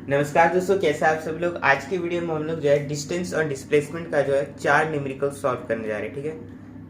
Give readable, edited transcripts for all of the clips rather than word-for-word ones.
नमस्कार दोस्तों, कैसे आप सब लोग। आज के वीडियो में हम लोग जो है डिस्टेंस और डिस्प्लेसमेंट का जो है 4 न्यूमेरिकल सॉल्व करने जा रहे हैं। ठीक है,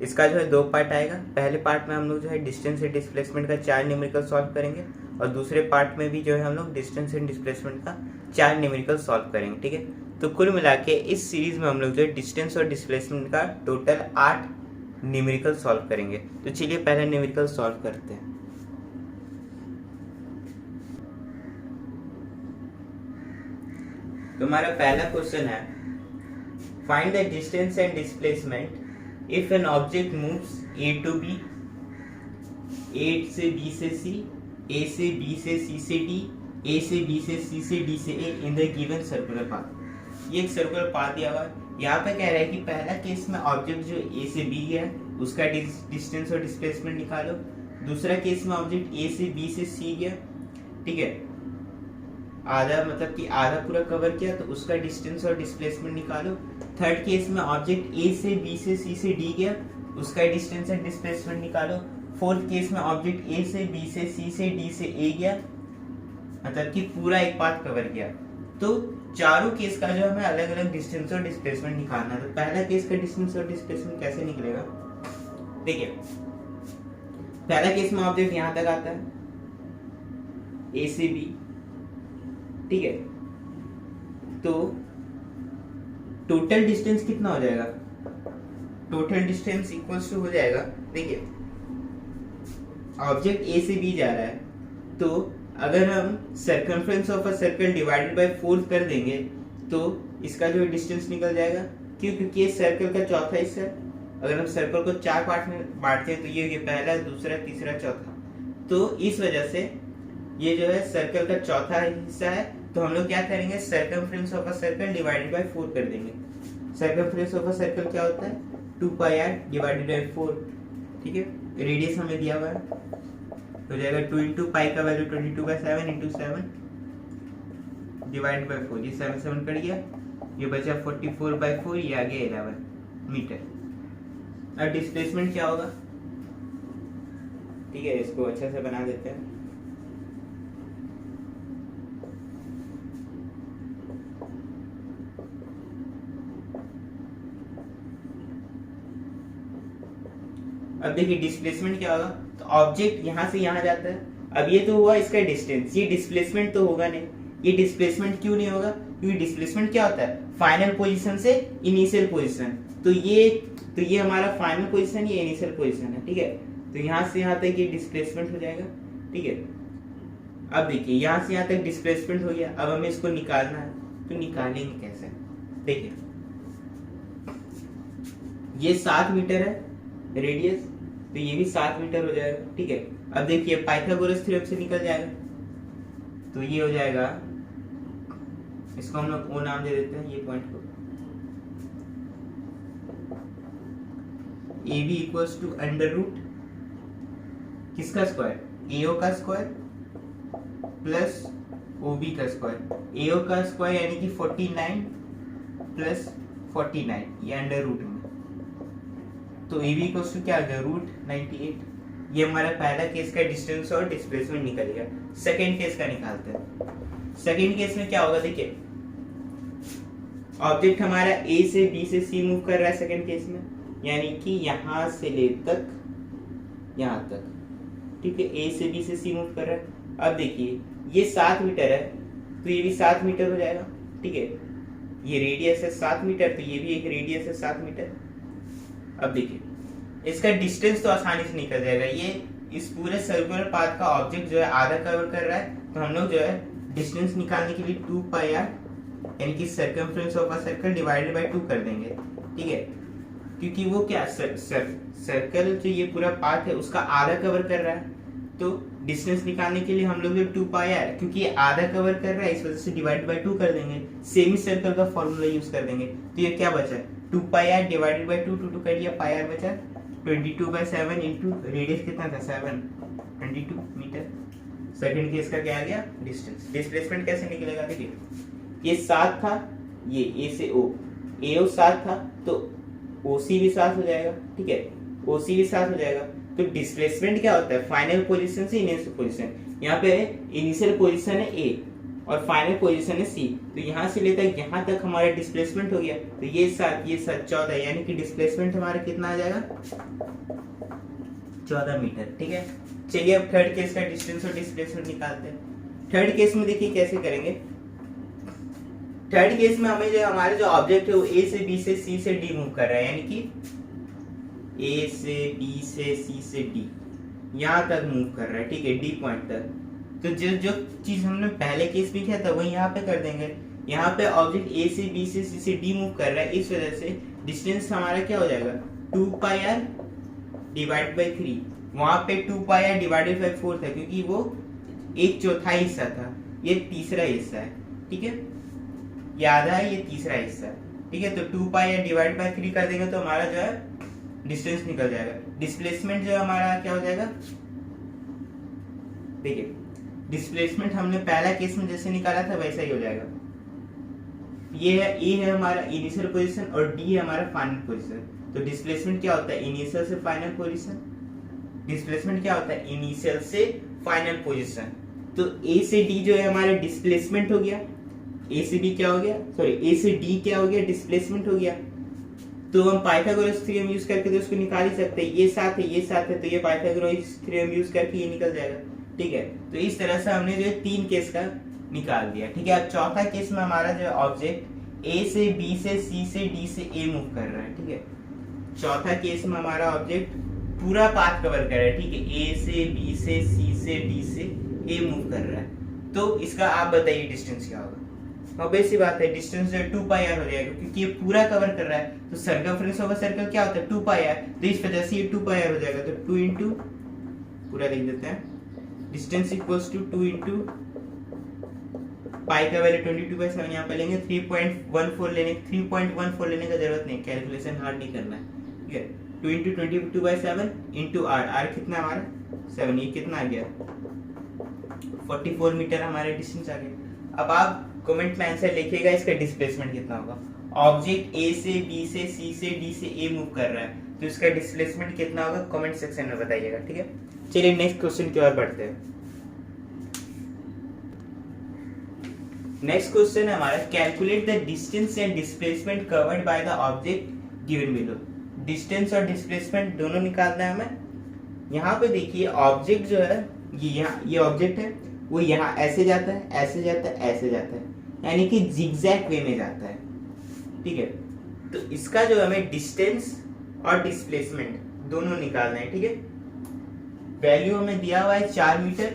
इसका जो है 2 पार्ट आएगा। पहले पार्ट में हम लोग जो है डिस्टेंस एंड डिस्प्लेसमेंट का 4 न्यूमेरिकल सॉल्व करेंगे और दूसरे पार्ट में भी जो है हम लोग डिस्टेंस एंड डिस्प्लेसमेंट का 4 न्यूमेरिकल सॉल्व करेंगे। ठीक है, तो कुल मिला के इस सीरीज में हम लोग जो है डिस्टेंस और डिस्प्लेसमेंट का टोटल 8 न्यूमेरिकल सॉल्व करेंगे। तो चलिए पहले न्यूमेरिकल सॉल्व करते हैं। तो हमारा पहला क्वेश्चन है, find the distance and displacement if an object moves A to B, A से बी से सी, ए से बी से सी से डी, ए से बी से सी से डी से A in the given circular path. ये एक सर्कुलर पाथ दिया हुआ है। यहाँ पे कह रहा है कि पहला केस में ऑब्जेक्ट जो ए से बी गया है उसका डिस्टेंस और डिस्प्लेसमेंट निकालो। दूसरा केस में ऑब्जेक्ट ए से बी से सी गया, ठीक है, आधा मतलब कि आधा पूरा कवर किया, तो उसका डिस्टेंस और डिस्प्लेसमेंट निकालो। थर्ड केस में ऑब्जेक्ट ए से बी से सी से डी गया, उसका डिस्टेंस एंड डिस्प्लेसमेंट निकालो। फोर्थ केस में ऑब्जेक्ट ए से बी से सी से डी से ए गया, मतलब कि पूरा एक पाथ कवर किया। तो चारों केस का जो हमें अलग अलग डिस्टेंस और डिस्प्लेसमेंट निकालना है। तो पहला केस का डिस्टेंस और डिस्प्लेसमेंट कैसे निकलेगा, देखिए पहला केस में ऑब्जेक्ट यहां तक आता है ए से बी, ठीक है, तो टोटल डिस्टेंस कितना हो जाएगा, टोटल डिस्टेंस इक्वल्स टू हो जाएगा, देखिए ऑब्जेक्ट ए से बी जा रहा है, तो अगर हम circumference of a circle divided by 4 कर देंगे तो इसका जो डिस्टेंस निकल जाएगा। क्यों? क्योंकि ये सर्कल का चौथा हिस्सा है। अगर हम सर्कल को 4 पार्ट में बांटते हैं तो ये पहला, दूसरा, तीसरा, चौथा, तो इस वजह से ये जो है सर्कल का चौथा हिस्सा है। तो हम लोग क्या करेंगे, circumference of a circle divided by 4 कर देंगे। सर्कमफ्रेंस ऑफ अ सर्कल क्या होता है, 2πr डिवाइडेड बाय 4, ठीक है। रेडियस हमें दिया हुआ है, हो जाएगा 2 इंटू पाई का वैल्यू 22/7 इंटू 7 डिवाइड बाय 4। ये 7 7 कट गया, ये बचा 44/4, ये आ गया 11 मीटर। अब डिस्प्लेसमेंट क्या होगा, ठीक है, इसको अच्छे से बना देते हैं। अब देखिए डिस्प्लेसमेंट क्या होगा, तो ऑब्जेक्ट यहां से यहां जाता है। अब ये तो हुआ इसका डिस्टेंस, ये डिस्प्लेसमेंट तो होगा नहीं। ये डिस्प्लेसमेंट क्यों नहीं होगा, क्योंकि डिस्प्लेसमेंट क्या होता है, फाइनल पोजीशन से इनिशियल पोजीशन। तो ये हमारा फाइनल पोजीशन, ये इनिशियल पोजीशन है, ठीक है। तो यहां से यहां तक ये डिस्प्लेसमेंट हो जाएगा, ठीक है। अब देखिए यहां से यहां तक डिस्प्लेसमेंट हो गया। अब हमें इसको निकालना है, तो निकालेंगे कैसे, देखिए ये 7 मीटर है रेडियस, तो ये भी 7 मीटर हो जाएगा, ठीक है। अब देखिए पाइथागोरस थ्योरम से निकल जाएगा, तो ये हो जाएगा, इसको हम लोग ओ नाम दे देते हैं, ये पॉइंट को A B equals to under root किसका स्क्वायर, एओ का स्क्वायर प्लस ओ बी का स्क्वायर। एओ का स्क्वायर यानी कि 49 प्लस 49, ये अंडर रूट में, तो ए बी इक्वल्स टू क्या आ गया, √98। ये हमारा पहला केस का डिस्टेंस और डिस्प्लेसमेंट निकल गया। सेकेंड केस का निकालते हैं। सेकेंड केस में क्या होगा, देखिए ऑब्जेक्ट हमारा ए से बी से सी मूव कर रहा है सेकेंड केस में, यानी कि यहां से ले तक यहां तक, ठीक है, ए से बी से सी मूव कर रहा है। अब देखिए ये 7 मीटर है, तो ये भी 7 मीटर हो जाएगा, ठीक है। ये रेडियस है 7 मीटर, तो ये भी एक रेडियस है 7 मीटर। अब देखिए इसका डिस्टेंस तो आसानी से निकल जाएगा। ये इस पूरे सर्कुलर पाथ का ऑब्जेक्ट जो है आधा कवर कर रहा है, तो हम लोग जो है डिस्टेंस निकालने के लिए 2πr यानी कि circumference of a circle divided by 2 कर देंगे, ठीक है। क्योंकि वो क्या सर्कल जो ये पूरा पाथ है उसका आधा कवर कर रहा है, तो डिस्टेंस निकालने के लिए हम लोग 2πr, क्योंकि ये आधा कवर कर रहा है इस वजह से डिवाइड बाय 2 कर देंगे। सेमी सर्कल का फॉर्मूला यूज कर देंगे, तो ये क्या बचा, 2πr डिवाइडेड बाय 2, 2 कर दिया, πr बचा 22/7 इंटू रेडियस कितना था 7, 22 मीटर। सेकंड केस का क्या आ गया, डिस्टेंस। डिस्प्लेसमेंट कैसे निकलेगा, देखिए ये 7 था, ये ए से ओ, एओ 7 था, तो ओसी भी 7 हो जाएगा, ठीक है, ओसी भी 7 हो जाएगा। तो डिस्प्लेसमेंट क्या होता है, फाइनल पोजीशन से इनिशियल पोजीशन। यहाँ पे इनिशियल पोजीशन है ए, और फाइनल पोजीशन है सी। तो यहाँ से लेकर यहाँ तक हमारा डिस्प्लेसमेंट हो गया। तो ये 7 14, यानी कि डिस्प्लेसमेंट हमारा कितना आ जाएगा 14 मीटर। ठीक है, चलिए अब थर्ड केस का डिस्टेंस और डिस्प्लेसमेंट निकालते हैं। थर्ड केस में देखिए कैसे करेंगे। थर्ड केस में हमें जो हमारे जो ऑब्जेक्ट है वो ए से बी से सी से डी मूव कर रहा है, यानी कि ए से बी से सी से डी यहाँ तक मूव कर रहा है। ठीक है, डी पॉइंट तक। तो जो जो चीज हमने पहले केस में किया था वही यहाँ पे कर देंगे। यहाँ पे ऑब्जेक्ट ए से बी से सी से डी मूव कर रहा है, इस वजह से डिस्टेंस हमारा क्या हो जाएगा 2πr डिवाइड बाई 3। वहां पे 2πr डिवाइडेड बाई 4 था क्योंकि वो 1/4 हिस्सा था, ये तीसरा हिस्सा है। ठीक है, ये आधा है, ये तीसरा हिस्सा है। ठीक है, तो 2πr डिवाइड बाई 3 कर देंगे तो हमारा जो है डिस्टेंस निकल जाएगा। डिस्प्लेसमेंट जो हमारा क्या हो जाएगा, देखिए डिस्प्लेसमेंट हमने पहला केस में जैसे निकाला था वैसा ही हो जाएगा। ये है ए है हमारा इनिशियल पोजीशन और डी है हमारा फाइनल पोजीशन। तो डिस्प्लेसमेंट क्या होता है इनिशियल से फाइनल पोजीशन। डिस्प्लेसमेंट क्या होता है इनिशियल से फाइनल पोजीशन। तो ए से डी जो है हमारा डिस्प्लेसमेंट हो गया, ए से बी क्या हो गया, सॉरी ए से डी क्या हो गया डिस्प्लेसमेंट हो गया। तो हम पाइथागोरस थ्योरम यूज करके तो उसको निकाल ही सकते हैं। ये साथ है ये साथ है, तो ये पाइथागोरस थ्योरम यूज करके ये निकल जाएगा। ठीक है, तो इस तरह से हमने जो है 3 केस का निकाल दिया। ठीक है, अब चौथा केस में हमारा जो ऑब्जेक्ट ए से बी से सी से डी से ए मूव कर रहा है। ठीक है, चौथा केस में हमारा ऑब्जेक्ट पूरा पाथ कवर कर रहा है। ठीक है, ए से बी से सी से डी से ए मूव कर रहा है। तो इसका आप बताइए डिस्टेंस क्या होगा। ऑब्वियस सी बात है डिस्टेंस जो है 2πr हो जाएगा क्योंकि ये पूरा कवर कर रहा है। तो सर्कमफ्रेंस ऑफ अ सर्कल क्या होता है 2πr, तो इस वजह से ये 2πr हो जाएगा। तो 2 इंटू पूरा लिख देते हैं, distance equals to 2 into pi का वैल्यू 22/7 यहाँ पे लेंगे। 3.14 लेने का जरूरत नहीं, कैलकुलेशन हार्ड नहीं करना है। ठीक है, 2 इंटू 22/7 इंटू आर कितना हमारा 7, ये कितना आ गया 44 मीटर हमारे डिस्टेंस आ गया। अब आप कमेंट में आंसर लिखिएगा इसका डिस्प्लेसमेंट कितना होगा। ऑब्जेक्ट ए से बी से सी से डी से ए मूव कर रहा है, तो इसका डिस्प्लेसमेंट कितना होगा कमेंट सेक्शन में बताइएगा। ठीक है, चलिए नेक्स्ट क्वेश्चन की ओर बढ़ते हैं। नेक्स्ट क्वेश्चन है हमारा calculate the distance and displacement covered by the object given below. Distance और डिस्प्लेसमेंट दोनों निकालना है हमें। यहाँ पे देखिए ऑब्जेक्ट जो है ये ऑब्जेक्ट है वो यहाँ ऐसे जाता है ऐसे जाता है ऐसे जाता है, यानी कि जिगजैग वे में जाता है। ठीक है, तो इसका जो हमें डिस्टेंस और डिस्प्लेसमेंट दोनों निकालना है। ठीक है, वैल्यू हमें दिया हुआ है 4 मीटर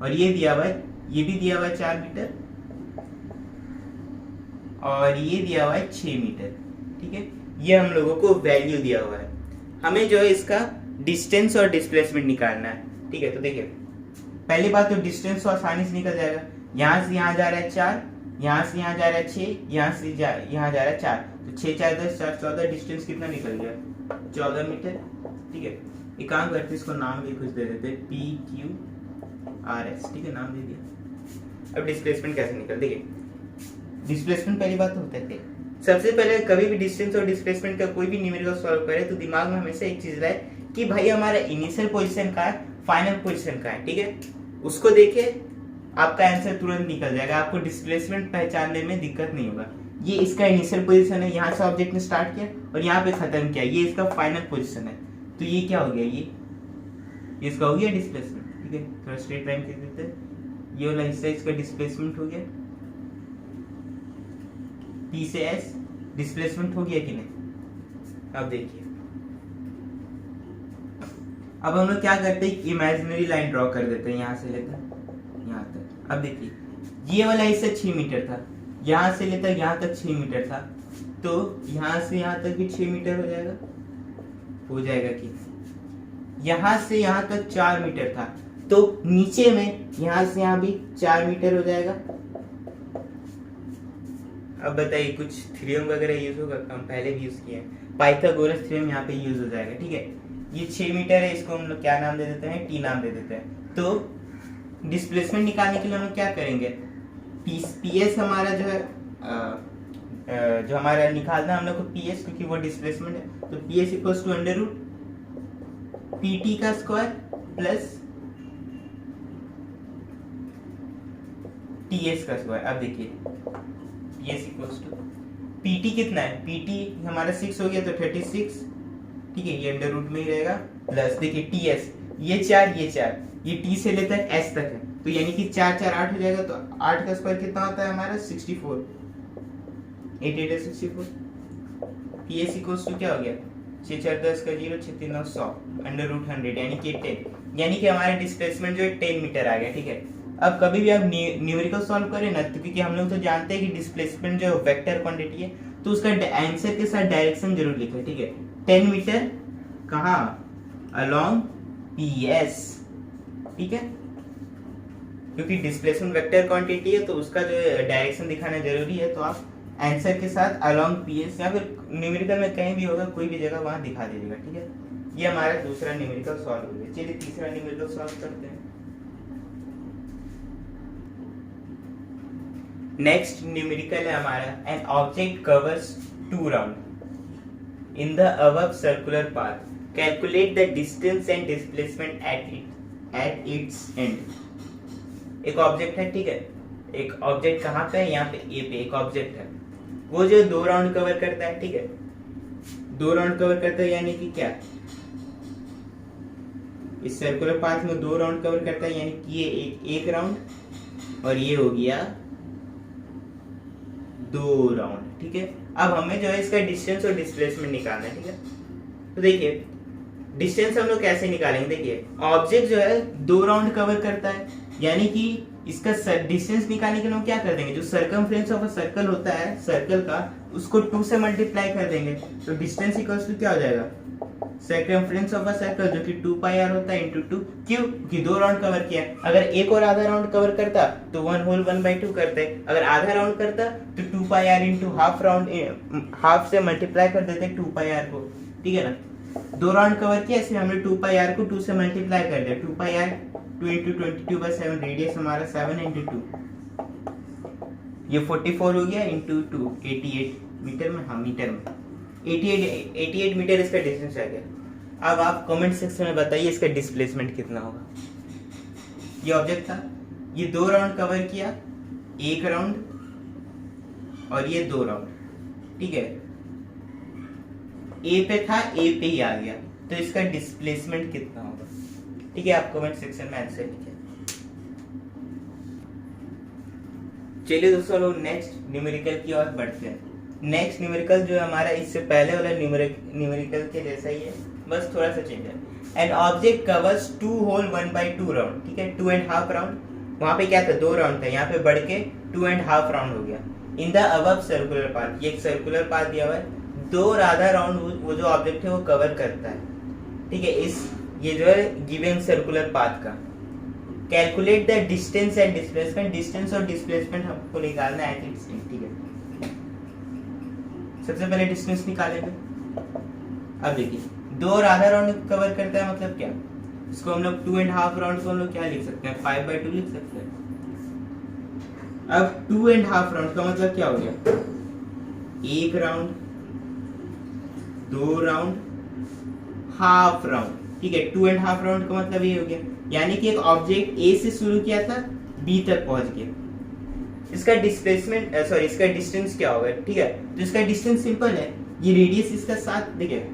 और ये दिया हुआ है, ये भी दिया हुआ है 4 मीटर और ये दिया हुआ है 6 मीटर। ठीक है, ये हम लोगों को वैल्यू दिया हुआ है। हमें जो है इसका डिस्टेंस और डिस्प्लेसमेंट निकालना है। ठीक है, तो देखिए पहली बात तो डिस्टेंस तो आसानी से निकल जाएगा। यहाँ से यहाँ जा रहा है 4, यहाँ से यहाँ जा रहा है 6, यहाँ से यहाँ जा रहा है 4, तो 6 4 10 4 14, डिस्टेंस कितना निकल गया 14 मीटर। ठीक है, एक काम करते इसको नाम भी कुछ दे देते PQRS। ठीक है, नाम दे दिया। अब डिस्प्लेसमेंट कैसे निकल, देखिए डिस्प्लेसमेंट पहली बात तो होता है सबसे पहले कभी भी डिस्टेंस और डिस्प्लेसमेंट का कोई भी न्यूमेरिकल सॉल्व करे तो दिमाग में हमेशा एक चीज रहे कि भाई हमारा इनिशियल पोजीशन का है फाइनल पोजीशन का है। ठीक है, उसको देखे आपका आंसर तुरंत निकल जाएगा, आपको डिस्प्लेसमेंट पहचानने में दिक्कत नहीं होगा। ये इसका इनिशियल पोजीशन है, यहाँ से ऑब्जेक्ट ने स्टार्ट किया और यहाँ पे खत्म किया, ये इसका फाइनल पोजीशन है। तो ये क्या हो गया, ये इसका हो गया डिस्प्लेसमेंट। ठीक है, थोड़ा स्ट्रेट लाइन खींच देते हैं, ये वाला हिस्सा इसका डिस्प्लेसमेंट हो गया, P से S डिस्प्लेसमेंट हो गया कि नहीं। अब देखिए अब हम लोग क्या करते हैं इमेजिनरी लाइन ड्रॉ कर देते हैं यहाँ से लेकर यहाँ तक। अब देखिए ये वाला हिस्सा 6 मीटर था, यहाँ से लेकर यहाँ तक 6 मीटर था, तो यहाँ से यहाँ तक भी 6 मीटर हो जाएगा कि यहाँ से यहाँ तक 4 मीटर था, तो नीचे में यहाँ से यहाँ भी 4 मीटर हो जाएगा। अब बताइए कुछ थ्योरम वगैरह यूज होगा, हम पहले भी यूज किए हैं, पाइथागोरस थ्योरम यहाँ पे यूज हो जाएगा। ठीक है, ये 6 मीटर है, इसको हम लोग क्या नाम दे देते हैं T नाम दे देते हैं। तो डिस्प्लेसमेंट निकालने के लिए हम लोग क्या करेंगे, PS हमारा जो है जो हमारा निकालना हम लोग को PS, क्योंकि वो डिस्प्लेसमेंट है, तो PS equals to under root PT का स्क्वायर प्लस ts का स्क्वायर। अब देखिए ts इक्वल्स टू pt कितना है, pt हमारा 6 हो गया तो 36, ठीक है, ये अंडर रूट में ही रहेगा, प्लस देखिए ts ये 4 ये t से लेकर s तक है, तो यानी कि 4 4 8 हो जाएगा, तो 8 का स्क्वायर कितना होता है हमारा 64, 8 8 64। ps इक्वल्स टू क्या हो गया 6 4 10 का 0, 6 3 9 100 अंडर रूट 100 यानी कि 10, यानी कि हमारा डिस्प्लेसमेंट जो है 10 मीटर आ गया, ठीक है। अब कभी भी आप न्यूमेरिकल सॉल्व करें ना, तो क्योंकि हम लोग तो जानते हैं कि डिस्प्लेसमेंट जो वेक्टर क्वांटिटी है, तो उसका आंसर के साथ डायरेक्शन जरूर लिखें, ठीक है। 10 मीटर कहाँ, अलोंग PS, ठीक है, क्योंकि डिस्प्लेसमेंट वेक्टर क्वांटिटी है तो उसका जो डायरेक्शन दिखाना जरूरी है, तो आप आंसर के साथ अलोंग PS या फिर न्यूमेरिकल में कहीं भी होगा कोई भी जगह वहां दिखा दीजिएगा, ठीक है। ये हमारा दूसरा न्यूमेरिकल सॉल्व हो गया। चलिए तीसरा न्यूमेरिकल सॉल्व करते हैं। नेक्स्ट न्यूमेरिकल है हमारा, N object covers 2 round in the above circular path, calculate the distance and displacement at its and. एक ऑब्जेक्ट है, ठीक है, एक ऑब्जेक्ट कहाँ पे है, यहाँ पे ए पे एक ऑब्जेक्ट है, वो जो 2 राउंड कवर करता है, ठीक है, 2 राउंड कवर करता है, यानी कि क्या, इस सर्कुलर पाथ में 2 राउंड कवर करता है, यानी कि ये एक राउंड और ये हो गया 2 राउंड, ठीक है। अब हमें जो है इसका डिस्टेंस और डिस्प्लेसमेंट निकालना है, ठीक है। तो देखिए डिस्टेंस हम लोग कैसे निकालेंगे, देखिए ऑब्जेक्ट जो है 2 राउंड कवर करता है, यानी कि इसका डिस्टेंस निकालने के लिए हम क्या कर देंगे, जो सर्कमफ्रेंस ऑफ अ सर्कल होता है सर्कल का, उसको 2 से मल्टीप्लाई कर देंगे, तो डिस्टेंस इक्वल्स टू क्या हो जाएगा, सर्कमफ्रेंस ऑफ अ सर्कल जो कि 2 पाई आर होता है इंटू 2, क्यों कि 2 राउंड कवर किया, अगर एक और आधा राउंड कवर करता तो 1 होल 1/2 करते, अगर आधा राउंड करता तो 2 pi r into half round, half से मल्टीप्लाई कर देते 2 पाई आर को, ठीक है ना। 2 राउंड कवर किया, इसलिए हमने 2 पाई आर को 2 से मल्टीप्लाई कर दिया, 2 पाई आर 2 इंटू 22/7, रेडियस हमारा 7 इंटू 2, ये 44 हो गया इंटू 2, 88 मीटर में, हाँ मीटर में 88 मीटर इसका डिस्टेंस आ गया। अब आप कमेंट सेक्शन में बताइए इसका डिस्प्लेसमेंट कितना होगा। ये ऑब्जेक्ट था, ये 2 राउंड कवर किया, एक राउंड और ये 2 राउंड, ठीक है, ए पे था, ए पे ही आ गया, तो इसका डिस्प्लेसमेंट कितना होगा, ठीक है, आप कमेंट सेक्शन में आंसर लिखिए। चलिए दोस्तों लोग नेक्स्ट न्यूमेरिकल की ओर बढ़ते हैं। नेक्स्ट न्यूमेरिकल जो हमारा इससे पहले वाला न्यूमेरिकल के जैसा ही है, बस थोड़ा सा चेंज है। An object covers 2 whole 1/2 round, ठीक है, 2.5 राउंड, वहां पे क्या था 2 राउंड था, यहाँ पे बढ़ के 2.5 राउंड हो गया। In the above circular path, ये एक सर्कुलर पाथ दिया हुआ है, 2 और आधा राउंड वो जो ऑब्जेक्ट है वो कवर करता है, ठीक है, इस ये जो है गिवन सर्कुलर पाथ का। Calculate the distance and displacement, distance और डिस्प्लेसमेंट हमको निकालना है, ठीक है। सबसे पहले डिस्टेंस निकालेंगे। अब देखिए 2 और आधा राउंड कवर करता है, मतलब क्या, इसको हम लोग 2.5 राउंड को हम लोग क्या लिख सकते हैं, 5/2 लिख सकते हैं। अब 2.5 राउंड का मतलब क्या हो गया, एक राउंड, 2 राउंड, हाफ राउंड, ठीक है, 2.5 राउंड का मतलब ये हो गया, यानी कि एक ऑब्जेक्ट ए से शुरू किया था बी तक पहुंच गया। इसका डिस्प्लेसमेंट सॉरी इसका डिस्टेंस क्या होगा, ठीक है, तो इसका डिस्टेंस सिंपल है, ये रेडियस इसका 7, देखिए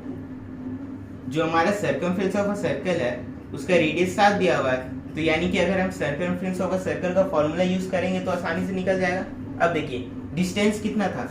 जो हमारा सर्कमफ्रेंस ऑफ अ सर्कल है उसका रेडियस 7 दिया हुआ है, तो यानी कि अगर हम सर्कमफ्रेंस ऑफ अ सर्कल का फॉर्मूला यूज करेंगे तो आसानी से निकल जाएगा। अब देखिए डिस्टेंस कितना था,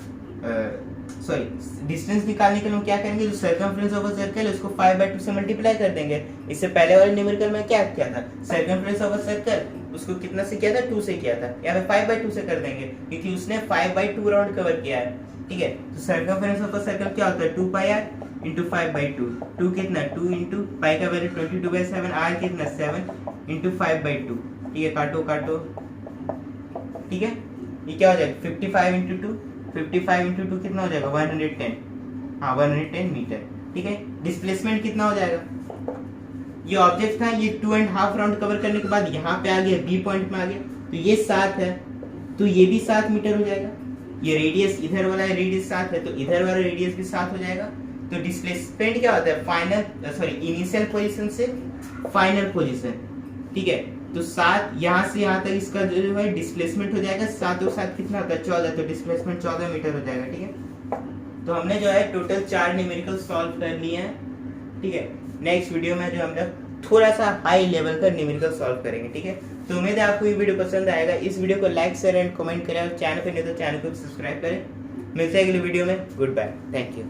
सॉरी डिस्टेंस निकालने के लिए हम क्या करेंगे, जो सर्कमफ्रेंस ऑफ अ सर्कल है उसको 5/2 से मल्टीप्लाई कर देंगे। इससे पहले वाले न्यूमेरिकल में क्या किया था, सर्कमफ्रेंस ऑफ अ सर्कल उसको कितना से किया था, 2 से किया था, यहाँ पे 5/2 से कर देंगे क्योंकि उसने 5/2 राउंड कवर किया है, ठीक है। तो सर्कमफ्रेंस ऑफ अ सर्कल क्या होता है, 2 पाई आर इंटू 5/2, 2 कितना 2 इंटू पाई का वैल्यू 22/7, आर कितना 7 इंटू 5/2, ठीक है, काटो काटो, ठीक है, ये क्या हो जाएगा 55 इंटू 2, 55 इंटू 2 कितना हो जाएगा 110, हाँ 110 मीटर, ठीक है। डिस्प्लेसमेंट कितना हो जाएगा, ये ऑब्जेक्ट था, ये 2.5 राउंड कवर करने के बाद यहाँ पे आ गया, बी पॉइंट में आ गया, तो ये 7 है, तो ये भी 7 मीटर हो जाएगा। ये रेडियस इधर वाला रेडियस 7 है, तो इधर वाला रेडियस भी 7 हो जाएगा। तो डिस्प्लेसमेंट क्या होता है, फाइनल सॉरी इनिशियल पोजीशन से फाइनल पोजीशन, ठीक है, तो 7 यहाँ से यहाँ तक इसका जो है डिस्प्लेसमेंट हो जाएगा, 7 और 7 कितना होता है 14, तो डिस्प्लेसमेंट 14 मीटर हो जाएगा। ठीक है, तो हमने जो है टोटल 4 न्यूमेरिकल सॉल्व कर लिए हैं। ठीक है, नेक्स्ट वीडियो में जो हम लोग थोड़ा सा हाई लेवल का न्यूमेरिकल सॉल्व करेंगे। ठीक है, तो उम्मीद है आपको ये वीडियो पसंद आएगा। इस वीडियो को लाइक शेयर एंड कमेंट करें और चैनल पे नहीं तो चैनल को सब्सक्राइब करें। मिलते हैं अगले वीडियो में। Goodbye, thank you.